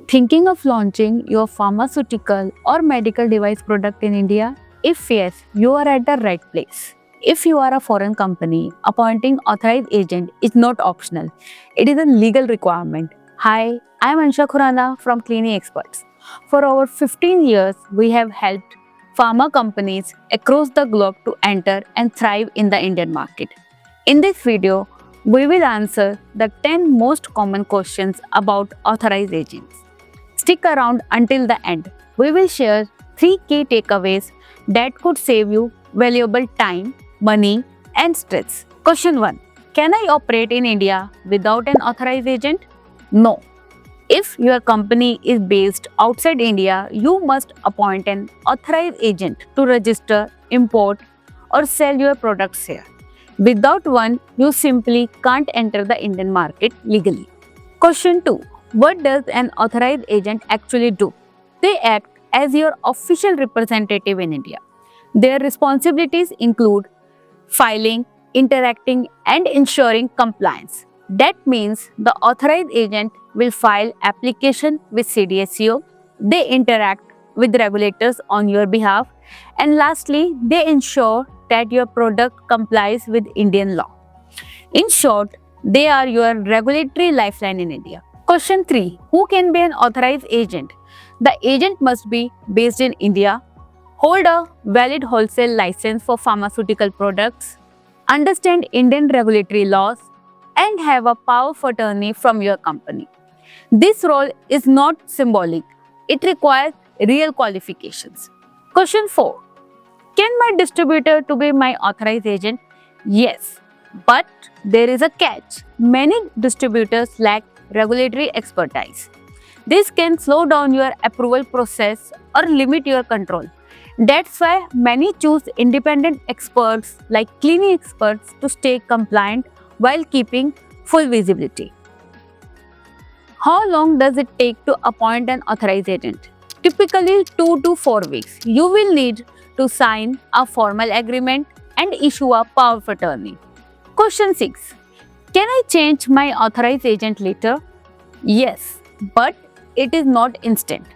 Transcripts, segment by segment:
Thinking of launching your pharmaceutical or medical device product in India? If yes, you are at the right place. If you are a foreign company, appointing authorized agent is not optional. It is a legal requirement. Hi, I am Ansha Khurana from Clinic Experts. For over 15 years, we have helped pharma companies across the globe to enter and thrive in the Indian market. In this video, we will answer the 10 most common questions about authorized agents. Stick around until the end. We will share 3 key takeaways that could save you valuable time, money, and stress. Question 1. Can I operate in India without an authorized agent? No. If your company is based outside India, you must appoint an authorized agent to register, import, or sell your products here. Without one, you simply can't enter the Indian market legally. Question 2. What does an authorized agent actually do? They act as your official representative in India. Their responsibilities include filing, interacting, and ensuring compliance. That means the authorized agent will file application with CDSCO, they interact with regulators on your behalf, and lastly, they ensure that your product complies with Indian law. In short, they are your regulatory lifeline in India. Question 3. Who can be an authorized agent? The agent must be based in India, hold a valid wholesale license for pharmaceutical products, understand Indian regulatory laws, and have a power of attorney from your company. This role is not symbolic, it requires real qualifications. Question 4. Can my distributor to be my authorized agent? Yes, but there is a catch. Many distributors lack regulatory expertise. This can slow down your approval process or limit your control. That's why many choose independent experts like Clinic Experts to stay compliant while keeping full visibility. How long does it take to appoint an authorized agent? Typically 2 to 4 weeks. You will need to sign a formal agreement and issue a power of attorney. Question 6. Can I change my authorized agent later? Yes, but it is not instant.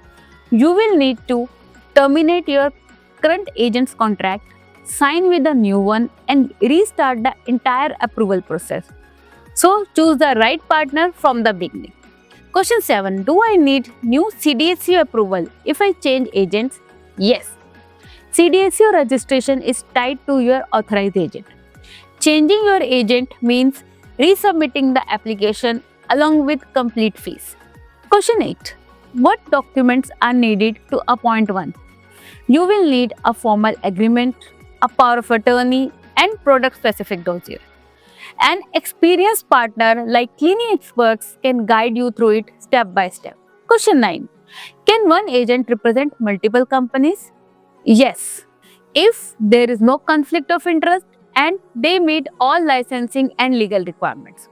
You will need to terminate your current agent's contract, sign with a new one, and restart the entire approval process. So choose the right partner from the beginning. Question 7. Do I need new CDSCO approval if I change agents? Yes. CDSCO registration is tied to your authorized agent. Changing your agent means resubmitting the application along with complete fees. Question 8. What documents are needed to appoint one? You will need a formal agreement, a power of attorney, and product-specific dossier. An experienced partner like Clinic Experts can guide you through it step by step. Question 9. Can one agent represent multiple companies? Yes, if there is no conflict of interest and they meet all licensing and legal requirements.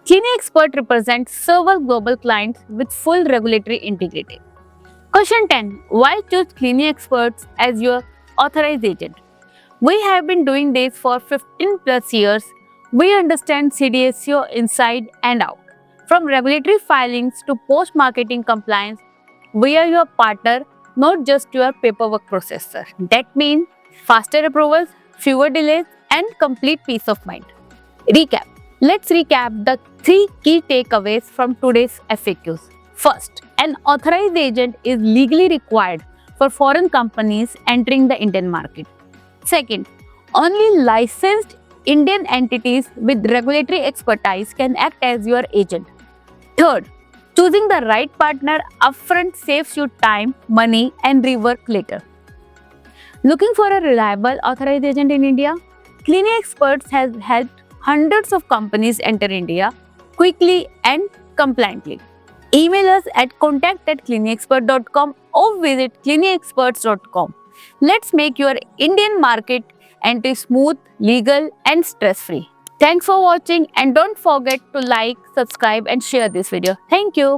Clinic Expert represents several global clients with full regulatory integrity. Question 10. Why choose Clinic Experts as your authorized agent? We have been doing this for 15 plus years. We understand CDSCO inside and out. From regulatory filings to post-marketing compliance, we are your partner, not just your paperwork processor. That means faster approvals, fewer delays, and complete peace of mind. Recap. Let's recap the 3 key takeaways from today's FAQs. First, an authorized agent is legally required for foreign companies entering the Indian market. Second, only licensed Indian entities with regulatory expertise can act as your agent. Third, choosing the right partner upfront saves you time, money, and rework later. Looking for a reliable authorized agent in India? Clinic Experts has helped hundreds of companies enter India quickly and compliantly. Email us at contact@clinicexpert.com or visit clinicexperts.com. Let's make your Indian market entry smooth, legal, and stress-free. Thanks for watching and don't forget to like, subscribe, and share this video. Thank you.